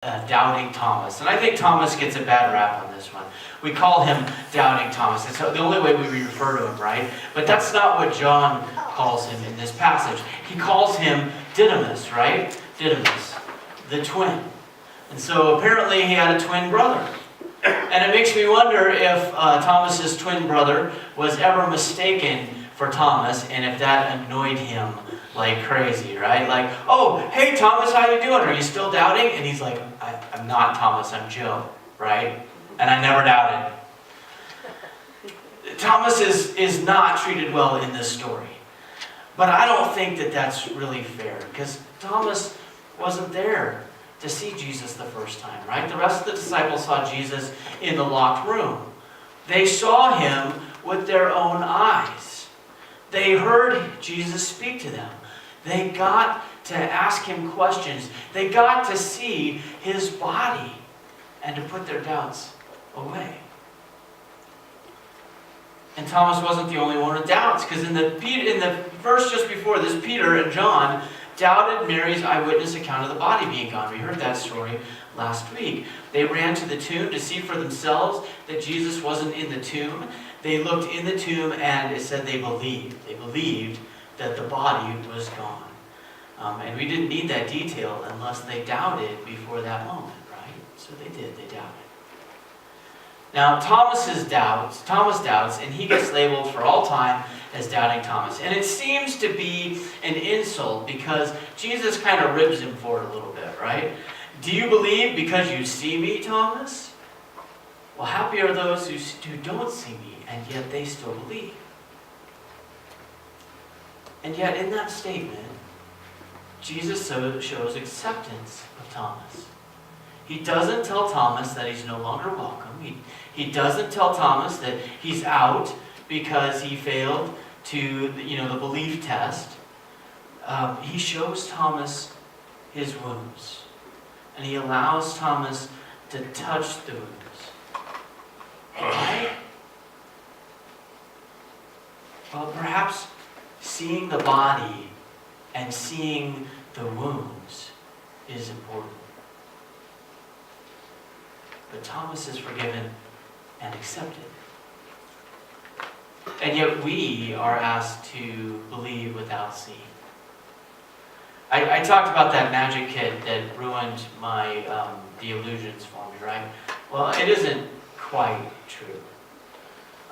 Doubting Thomas. And I think Thomas gets a bad rap on this one. We call him Doubting Thomas. It's the only way we refer to him, right? But that's not what John calls him in this passage. He calls him Didymus, right? Didymus, the twin. And so apparently he had a twin brother. And it makes me wonder if Thomas's twin brother was ever mistaken for Thomas, and if that annoyed him like crazy, right? Like, oh, hey Thomas, how you doing? Are you still doubting? And he's like, I'm not Thomas, I'm Joe, right? And I never doubted. Thomas is not treated well in this story. But I don't think that that's really fair, because Thomas wasn't there to see Jesus the first time, right? The rest of the disciples saw Jesus in the locked room. They saw him with their own eyes. They heard Jesus speak to them. They got to ask him questions. They got to see his body and to put their doubts away. And Thomas wasn't the only one with doubts, because in the verse just before this, Peter and John doubted Mary's eyewitness account of the body being gone. We heard that story last week. They ran to the tomb to see for themselves that Jesus wasn't in the tomb. They looked in the tomb and it said they believed. They believed that the body was gone. And we didn't need that detail unless they doubted before that moment, right? So they did, they doubted. Now Thomas doubts, and he gets labeled for all time as Doubting Thomas. And it seems to be an insult because Jesus kind of ribs him for it a little bit, right? Do you believe because you see me, Thomas? Well, happy are those who don't see me, and yet they still believe. And yet in that statement, Jesus shows acceptance of Thomas. He doesn't tell Thomas that he's no longer welcome. He doesn't tell Thomas that he's out because he failed to the belief test. He shows Thomas his wounds. And he allows Thomas to touch the wounds. Why? Well, perhaps seeing the body and seeing the wounds is important. But Thomas is forgiven and accepted. And yet we are asked to believe without seeing. I talked about that magic kit that ruined my the illusions for me, right? Well, it isn't quite true.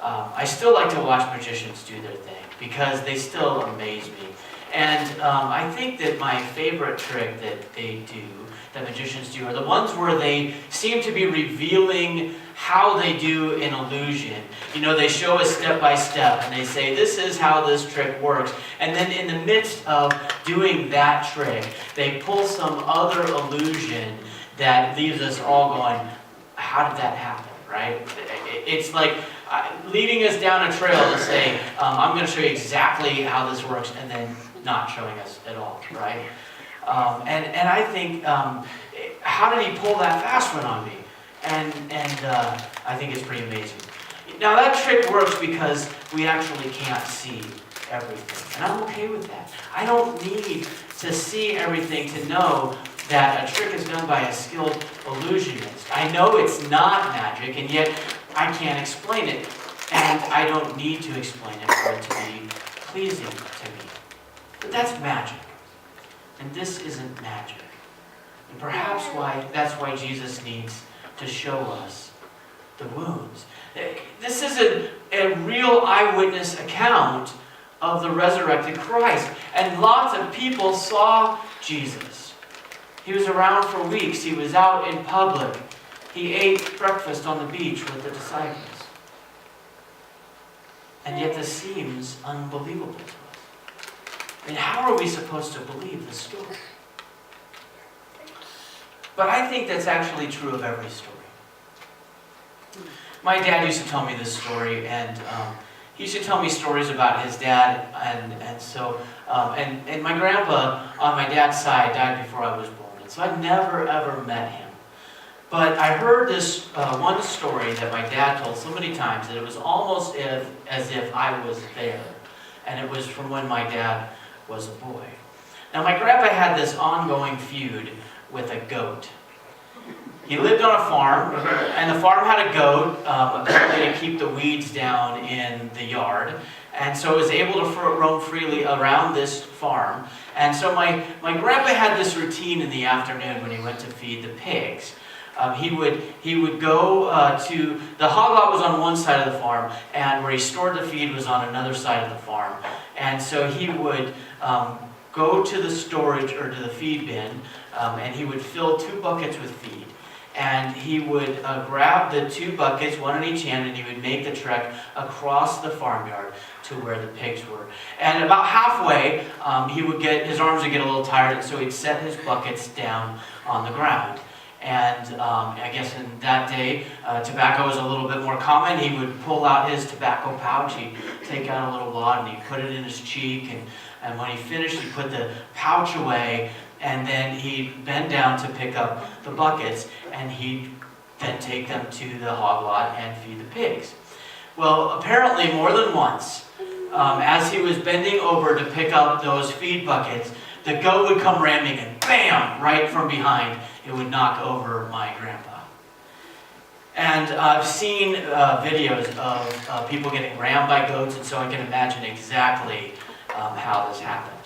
I still like to watch magicians do their thing because they still amaze me. And I think that my favorite trick that magicians do, are the ones where they seem to be revealing how they do an illusion. They show us step by step and they say, this is how this trick works. And then in the midst of doing that trick, they pull some other illusion that leaves us all going, how did that happen, right? It's like leading us down a trail to say, I'm going to show you exactly how this works, and then not showing us at all, right? And I think, how did he pull that fast one on me? And I think it's pretty amazing. Now that trick works because we actually can't see everything. And I'm okay with that. I don't need to see everything to know that a trick is done by a skilled illusionist. I know it's not magic, and yet I can't explain it. And I don't need to explain it for it to be pleasing to me. But that's magic. And this isn't magic. And perhaps that's why Jesus needs to show us the wounds. This is a real eyewitness account of the resurrected Christ. And lots of people saw Jesus. He was around for weeks. He was out in public. He ate breakfast on the beach with the disciples. And yet this seems unbelievable to us. And how are we supposed to believe this story? But I think that's actually true of every story. My dad used to tell me this story, and he used to tell me stories about his dad, and my grandpa on my dad's side died before I was born, and so I never ever met him. But I heard this one story that my dad told so many times that it was almost as if I was there, and it was from when my dad was a boy. Now my grandpa had this ongoing feud with a goat. He lived on a farm, and the farm had a goat, apparently to keep the weeds down in the yard. And so it was able to roam freely around this farm. And so my grandpa had this routine in the afternoon when he went to feed the pigs. He would go to, the hog lot was on one side of the farm, and where he stored the feed was on another side of the farm. And so he would go to the storage, or to the feed bin, and he would fill 2 buckets with feed. And he would grab the 2 buckets, one in each hand, and he would make the trek across the farmyard to where the pigs were. And about halfway, his arms would get a little tired, and so he'd set his buckets down on the ground. And I guess in that day, tobacco was a little bit more common. He would pull out his tobacco pouch, he'd take out a little wad, and he'd put it in his cheek, and when he finished, he'd put the pouch away, and then he'd bend down to pick up the buckets, and he'd then take them to the hog lot and feed the pigs. Well, apparently more than once, as he was bending over to pick up those feed buckets, the goat would come ramming and bam, right from behind, it would knock over my grandpa. And I've seen videos of people getting rammed by goats, and so I can imagine exactly how this happened.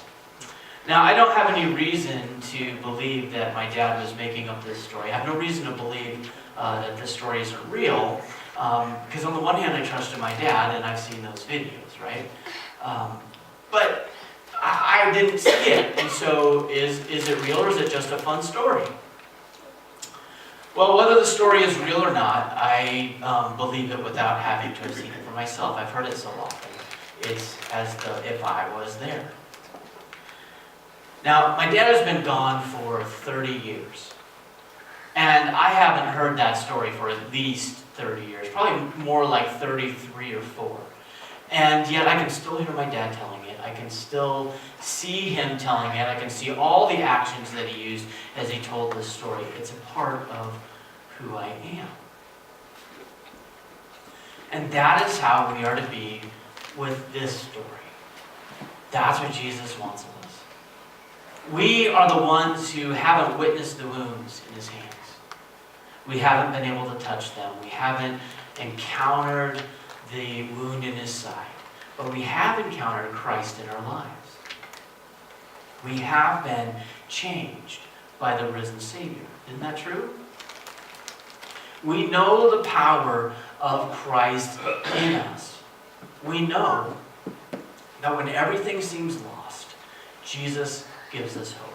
Now, I don't have any reason to believe that my dad was making up this story. I have no reason to believe that this story isn't real, because on the one hand, I trusted my dad, and I've seen those videos, right? But I didn't see it, and so is it real, or is it just a fun story? Well, whether the story is real or not, I believe it without having to have seen it for myself. I've heard it so often. It's as though if I was there. Now, my dad has been gone for 30 years. And I haven't heard that story for at least 30 years, probably more like 33 or 4. And yet I can still hear my dad telling it. I can still see him telling it. I can see all the actions that he used as he told this story. It's a part of who I am. And that is how we are to be with this story. That's what Jesus wants of us. We are the ones who haven't witnessed the wounds in his hands. We haven't been able to touch them. We haven't encountered the wound in his side. But we have encountered Christ in our lives. We have been changed by the risen Savior. Isn't that true? We know the power of Christ in us. We know that when everything seems lost, Jesus gives us hope.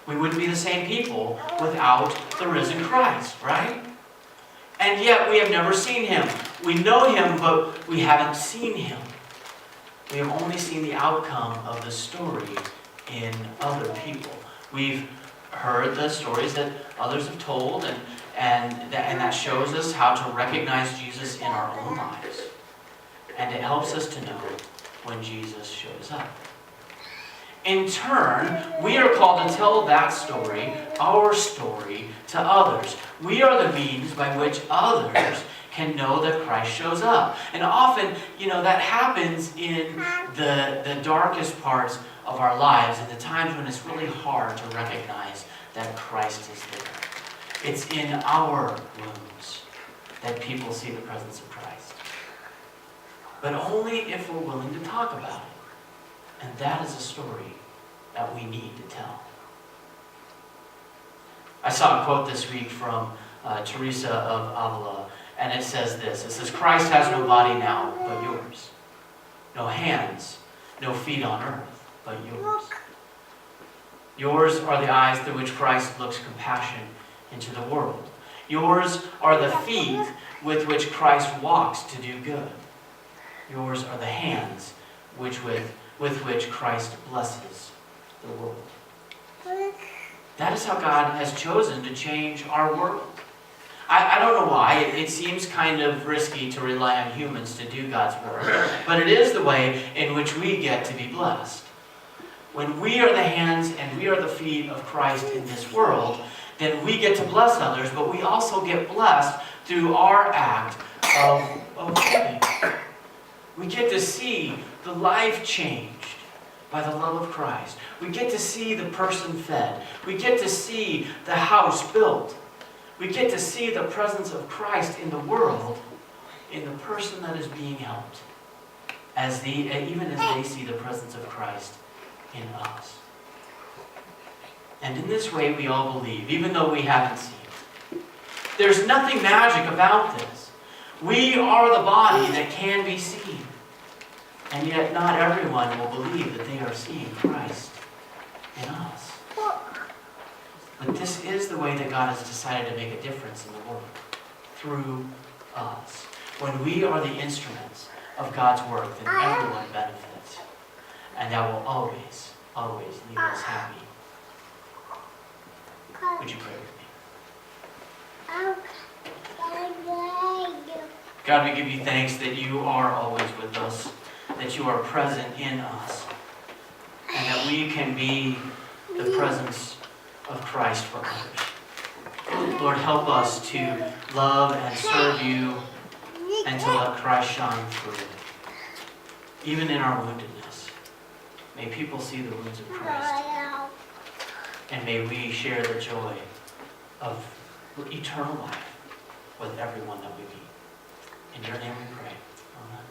We wouldn't be the same people without the risen Christ, right? And yet we have never seen him. We know him, but we haven't seen him. We have only seen the outcome of the story in other people. We've heard the stories that others have told, and that shows us how to recognize Jesus in our own lives. And it helps us to know when Jesus shows up. In turn, we are called to tell that story, our story, to others. We are the means by which others can know that Christ shows up. And often, that happens in the darkest parts of our lives, in the times when it's really hard to recognize that Christ is there. It's in our wounds that people see the presence of Christ. But only if we're willing to talk about it. And that is a story that we need to tell. I saw a quote this week from Teresa of Avila, and it says this. It says, Christ has no body now but yours. No hands, no feet on earth but yours. Yours are the eyes through which Christ looks compassion into the world. Yours are the feet with which Christ walks to do good. Yours are the hands with which Christ blesses the world. That is how God has chosen to change our world. I don't know why. It seems kind of risky to rely on humans to do God's work, but it is the way in which we get to be blessed. When we are the hands and we are the feet of Christ in this world, then we get to bless others, but we also get blessed through our act of giving. We get to see the life changed by the love of Christ. We get to see the person fed. We get to see the house built. We get to see the presence of Christ in the world, in the person that is being helped, even as they see the presence of Christ in us. And in this way we all believe, even though we haven't seen. There's nothing magic about this. We are the body that can be seen. And yet not everyone will believe that they are seeing Christ in us. But this is the way that God has decided to make a difference in the world, through us. When we are the instruments of God's work, then everyone benefits. And that will always, always leave us happy. Would you pray with me? God, we give you thanks that you are always with us, that you are present in us, and that we can be the presence of Christ for others. Lord, help us to love and serve you and to let Christ shine through. Even in our woundedness, may people see the wounds of Christ. And may we share the joy of eternal life with everyone that we meet. In your name we pray. Amen.